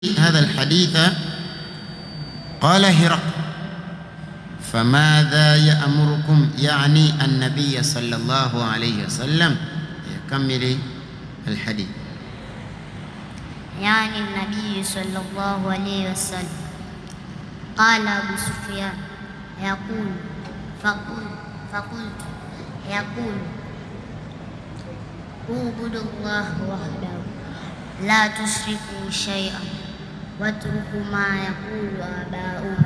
هذا الحديث قال هرقل فماذا يأمركم، يعني النبي صلى الله عليه وسلم. يكمل الحديث. يعني النبي صلى الله عليه وسلم قال أبو سفيان يقول فقلت يقول اعبدوا الله وحده لا تشركوا شيئا واتركوا ما يقول آباؤكم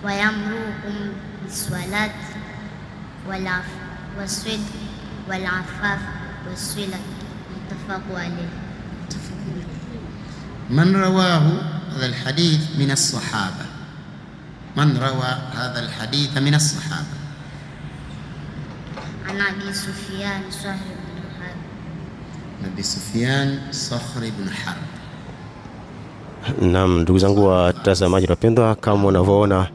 ويأمركم بالصلاة والصدق والعفاف والصلة. متفق عليه. من رواه هذا الحديث من الصحابة؟ من روى هذا الحديث من الصحابة؟ عن أبي سفيان صخر بن حرب. أبي سفيان صخر بن حرب. Naam, ndugu zangu watazamaji wapendwa, kama unavyoona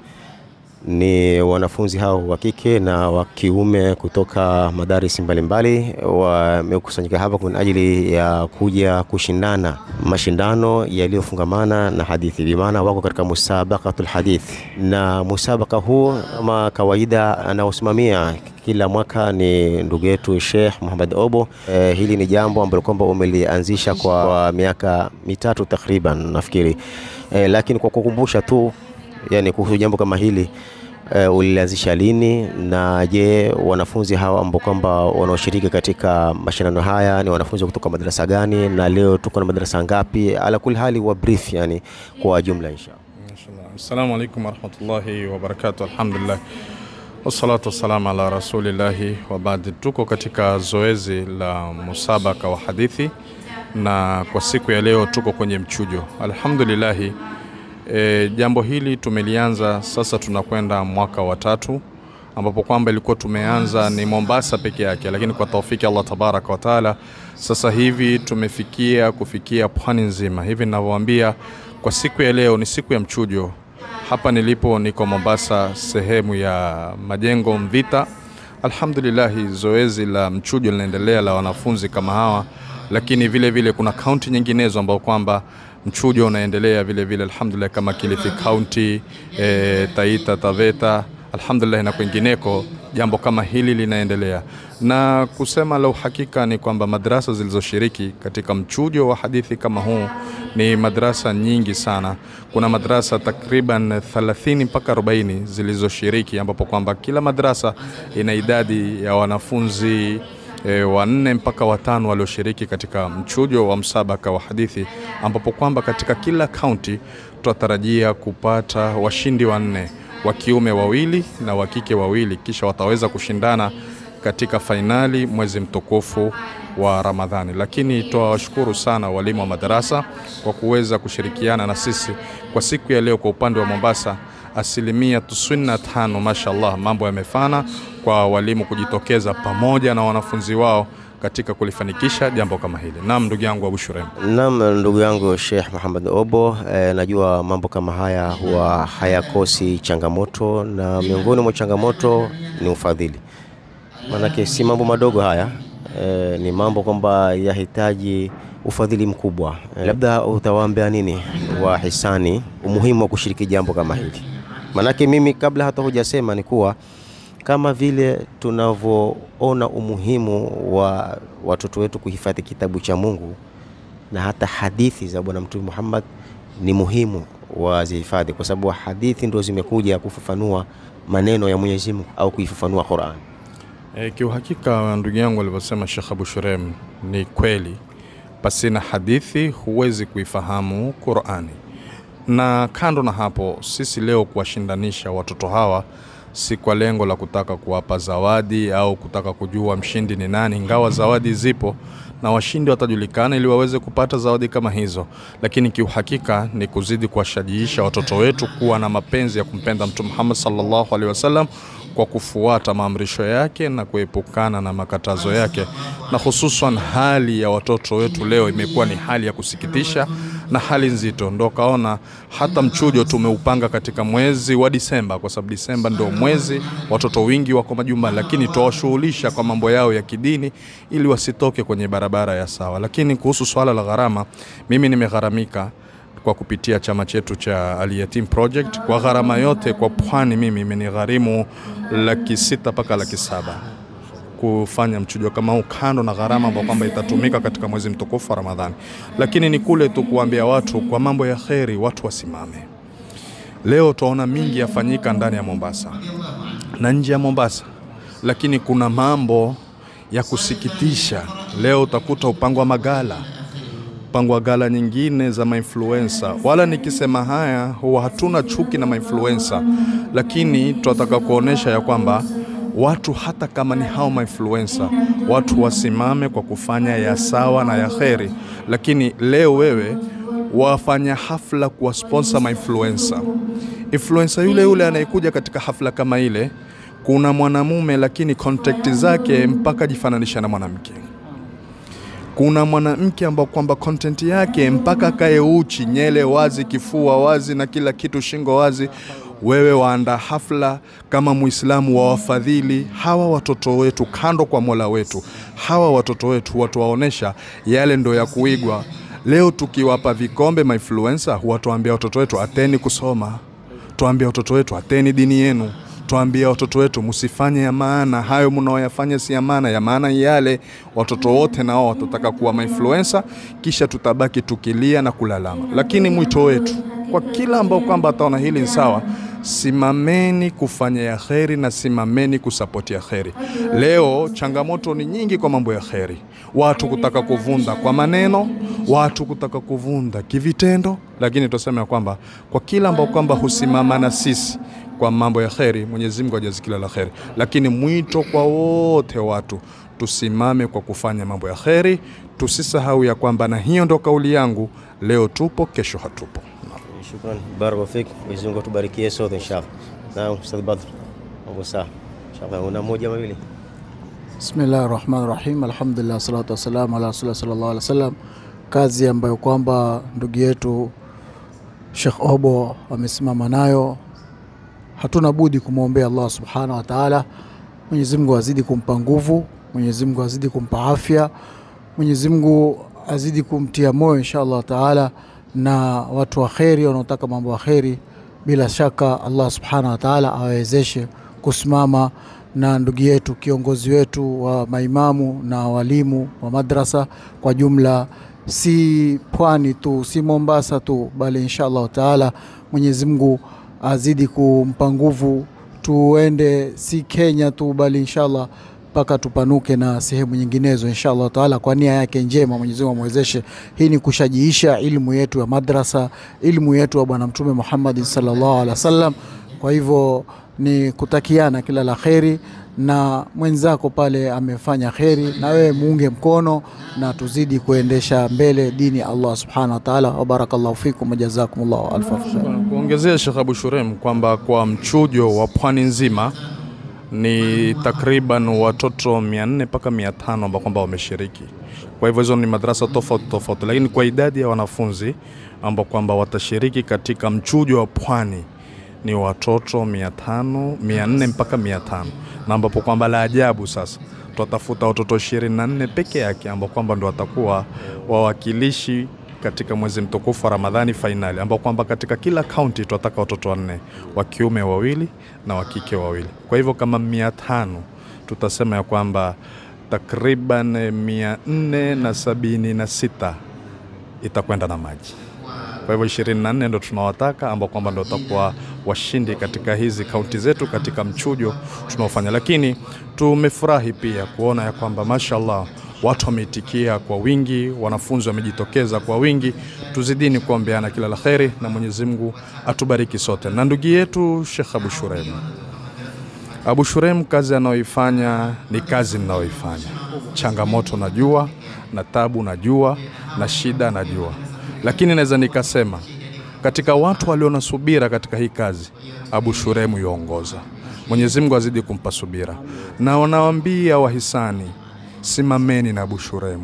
ni wanafunzi hao wa kike na wa kiume kutoka madarasa mbalimbali wamekusanyika hapa kwa ajili ya kuja kushindana mashindano yaliyofungamana na hadithi. Bi maana wako katika musabaqatul hadith, na musabaka huu kama kawaida anaosimamia kila mwaka ni ndugu yetu Sheikh Muhammad Obo. Hili ni jambo ambalo kwamba umelianzisha kwa miaka mitatu takriban nafikiri. Lakini kwa kukumbusha tu, yani kuhusu jambo kama hili, ulianzisha lini, na je, wanafunzi hawa ambao kwamba wanaoshiriki katika mashindano haya ni wanafunzi kutoka madrasa gani, na leo tuko na madrasa ngapi? Ala kuli hali wa brief yani kwa jumla inshallah. Assalamu alaykum warahmatullahi wabarakatuh. Alhamdulillah wassalatu wassalamu ala rasulillahi wa baad. Tuko katika zoezi la musabaka wa hadithi, na kwa siku ya leo tuko kwenye mchujo. Alhamdulillah, jambo hili tumelianza sasa, tunakwenda mwaka wa 3, ambapo kwamba ilikuwa tumeanza ni Mombasa peke yake, lakini kwa taufiki Allah tabaraka wa taala sasa hivi kufikia pwani nzima. Hivi ninavyowaambia, kwa siku ya leo ni siku ya mchujo. Hapa nilipo niko Mombasa, sehemu ya Majengo Mvita. Alhamdulillah, zoezi la mchujo linaendelea la wanafunzi kama hawa, lakini vile vile kuna kaunti nyinginezo ambao kwamba mchujo unaendelea vile vile, alhamdulillah, kama Kilifi County, Taita Taveta, alhamdulillah, na kwingineko jambo kama hili linaendelea. Na kusema la uhakika ni kwamba madrasa zilizoshiriki katika mchujo wa hadithi kama huu ni madrasa nyingi sana. Kuna madrasa takriban 30 mpaka 40 zilizoshiriki, ambapo kwamba kila madrasa ina idadi ya wanafunzi 4 mpaka 5 walioshiriki katika mchujo wa msabaka wa hadithi, ambapo kwamba katika kila county tutatarajia kupata washindi 4, wa kiume 2 na wa kike 2, kisha wataweza kushindana katika fainali mwezi mtukufu wa Ramadhani. Lakini tuwashukuru sana walimu wa madarasa kwa kuweza kushirikiana na sisi kwa siku ya leo. Kwa upande wa Mombasa, 95% mashallah, mambo yamefana kwa walimu kujitokeza pamoja na wanafunzi wao katika kulifanikisha jambo kama hili. Naam, ndugu yangu Abu Shurem. Naam, ndugu yangu Sheikh Muhammad Obo, najua mambo kama haya huwa hayakosi changamoto, na miongoni mwa changamoto ni ufadhili. Maana si mambo madogo haya, ni mambo kwamba yahitaji ufadhili mkubwa. Labda utawaambia nini wahisani umuhimu wa kushiriki jambo kama hili? Manake mimi kabla hata hujasema ni kuwa kama vile tunavyoona umuhimu wa watoto wetu kuhifadhi kitabu cha Mungu, na hata hadithi za Bwana Mtume Muhammad ni muhimu wazihifadhi, kwa sababu hadithi ndio zimekuja kufafanua maneno ya Mwenyezi Mungu au kuifafanua Qur'an. Kiuhakika ndugu yangu alivyosema Sheikh Abu Shurem ni kweli, pasina hadithi huwezi kuifahamu Qur'ani. Na kando na hapo, sisi leo kuwashindanisha watoto hawa si kwa lengo la kutaka kuwapa zawadi au kutaka kujua mshindi ni nani, ingawa zawadi zipo na washindi watajulikana ili waweze kupata zawadi kama hizo, lakini kiuhakika ni kuzidi kuwashajiisha watoto wetu kuwa na mapenzi ya kumpenda Mtume Muhammad sallallahu alaihi wasallam kwa kufuata maamrisho yake na kuepukana na makatazo yake. Na hususan hali ya watoto wetu leo imekuwa ni hali ya kusikitisha, na hali nzito, ndo kaona hata mchujo tumeupanga katika mwezi wa Disemba, kwa sababu Disemba ndio mwezi watoto wingi wako majumbani, lakini tuwashughulisha kwa mambo yao ya kidini ili wasitoke kwenye barabara ya sawa. Lakini kuhusu swala la gharama, mimi nimegharamika kwa kupitia chama chetu cha Al-Yatim Project. Kwa gharama yote kwa Pwani mimi imenigharimu 600,000 mpaka 700,000 kufanya mchujo kama huu, kando na gharama ambayo kwamba itatumika katika mwezi mtukufu wa Ramadhani. Lakini ni kule tu kuambia watu kwa mambo ya kheri watu wasimame. Leo tunaona mingi yafanyika ndani ya Mombasa na nje ya Mombasa, lakini kuna mambo ya kusikitisha. Leo utakuta upangwa magala, upangwa gala nyingine za mainfluencer. Wala nikisema haya huwa hatuna chuki na mainfluencer, lakini tunataka kuonesha ya kwamba watu hata kama ni hao mainfluencer, watu wasimame kwa kufanya ya sawa na ya kheri. Lakini leo wewe wafanya hafla kwa sponsor mainfluencer, influencer yule anayekuja katika hafla kama ile, kuna mwanamume lakini contact zake mpaka jifananisha na mwanamke. Kuna mwanamke ambao kwamba content yake mpaka kae uchi, nyele wazi, kifua wazi na kila kitu, shingo wazi. Wewe waanda hafla kama Muislamu wa wafadhili hawa watoto wetu kando kwa Mola wetu. Hawa watoto wetu watu waonesha yale ndo ya kuigwa. Leo tukiwapa vikombe mainfluencer, watuambia watoto wetu ateni kusoma, tuambia watoto wetu ateni dini yenu, tuambia watoto wetu msifanye ya maana, hayo mnaoyafanya si ya maana, ya maana yale. Watoto wote nao watataka kuwa mainfluencer, kisha tutabaki tukilia na kulalama. Lakini mwito wetu kwa kila ambao kwamba ataona hili ni sawa, simameni kufanya ya kheri na simameni kusapoti ya kheri. Leo changamoto ni nyingi kwa mambo ya kheri, watu kutaka kuvunda kwa maneno, watu kutaka kuvunda kivitendo. Lakini tuseme kwamba kwa kila ambao kwamba husimama na sisi kwa mambo ya kheri, Mwenyezi Mungu ajaze kila la kheri. Lakini mwito kwa wote watu tusimame kwa kufanya mambo ya kheri, tusisahau ya kwamba, na hiyo ndo kauli yangu, leo tupo kesho hatupo. Shukran, barakallahu fik. Mwenyezi Mungu atubarikie sote inshallah. Na Ustadh Badr, sawa inshallah, una moja mawili. Bismillahirrahmanirrahim. Alhamdulillah, salatu wassalamu ala rasulillah sallallahu alaihi wasallam. Kazi ambayo kwamba ndugu yetu Sheikh Obo amesimama nayo, hatuna budi kumwombea Allah subhanahu wa ta'ala. Mwenyezi Mungu azidi kumpa nguvu, Mwenyezi Mungu azidi kumpa afya, Mwenyezi Mungu azidi kumtia moyo inshallah ta'ala, na watu wa kheri wanaotaka mambo ya kheri, bila shaka Allah subhanahu wa ta'ala awezeshe kusimama na ndugu yetu kiongozi wetu wa maimamu na walimu wa madrasa kwa jumla, si Pwani tu, si Mombasa tu, bali inshallah ta'ala Mwenyezi Mungu azidi kumpa nguvu, tuende si Kenya tu, bali inshallah mpaka tupanuke na sehemu nyinginezo inshallah taala, kwa nia yake njema Mwenyezi Mungu amwezeshe. Hii ni kushajiisha ilmu yetu ya madrasa, ilmu yetu wa bwana Mtume Muhammad sallallahu alaihi wasallam. Kwa hivyo ni kutakiana kila la kheri, na mwenzako pale amefanya kheri, na wewe muunge mkono na tuzidi kuendesha mbele dini Allah subhanahu wa ta'ala. Wa barakallahu fikum wa jazakumullahu alfa khair. Kuongezea Sheikh Abu Shurem kwamba kwa mchujo wa Pwani nzima ni takriban watoto 400 mpaka 500 ambao kwamba wameshiriki. Kwa hivyo hizo ni madrasa tofauti, lakini kwa idadi ya wanafunzi ambao kwamba watashiriki katika mchujo wa Pwani ni watoto 400 mpaka 500, na ambapo kwamba la ajabu sasa tutatafuta watoto 24 peke yake ambao kwamba ndio watakuwa wawakilishi katika mwezi mtukufu wa Ramadhani finali, ambao kwamba katika kila county tunataka watoto 4, wa kiume 2 na wa kike 2. Kwa hivyo kama 500 tutasema ya kwamba takriban 476 itakwenda na maji. Kwa hivyo 24 ndio tunawataka ambao kwamba ndio watakuwa washindi katika hizi kaunti zetu katika mchujo tunaofanya. Lakini tumefurahi pia kuona ya kwamba mashallah watu wameitikia kwa wingi, wanafunzi wamejitokeza kwa wingi. Tuzidini kuombeana kila la kheri na Mwenyezi Mungu atubariki sote. Na ndugu yetu Sheikh Abu Shurem, Abu Shurem, kazi anayoifanya ni kazi ninayoifanya. Changamoto najua, na tabu najua, na shida najua, lakini naweza nikasema katika watu waliona subira katika hii kazi, Abu Shurem yuongoza. Mwenyezi Mungu azidi kumpa subira, na wanawaambia wahisani, simameni na Abu Shurem,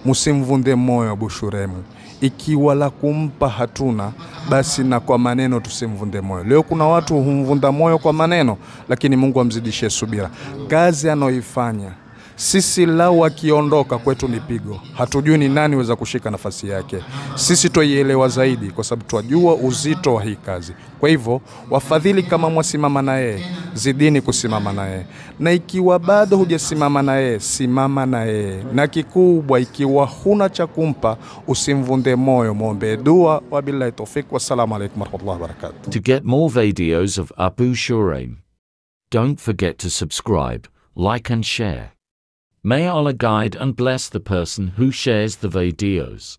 msimvunde moyo Abu Shuremu. Ikiwa la kumpa hatuna, basi na kwa maneno tusimvunde moyo. Leo kuna watu humvunda moyo kwa maneno, lakini Mungu amzidishie subira. Kazi anayoifanya, sisi lau akiondoka kwetu ni pigo. Hatujui ni nani weza kushika nafasi yake. Sisi tuielewa zaidi kwa sababu twajua uzito wa hii kazi. Kwa hivyo, wafadhili kama mwasimama na yeye, zidini kusimama na yeye. Na ikiwa bado hujasimama na yeye, simama na yeye. Na kikubwa, ikiwa huna cha kumpa, usimvunde moyo, muombe dua. Wabillahi tawfik. Wassalamu alaikum warahmatullahi wabarakatuh. To get more videos of Abu Shuraim, don't forget to subscribe, like and share. May Allah guide and bless the person who shares the videos.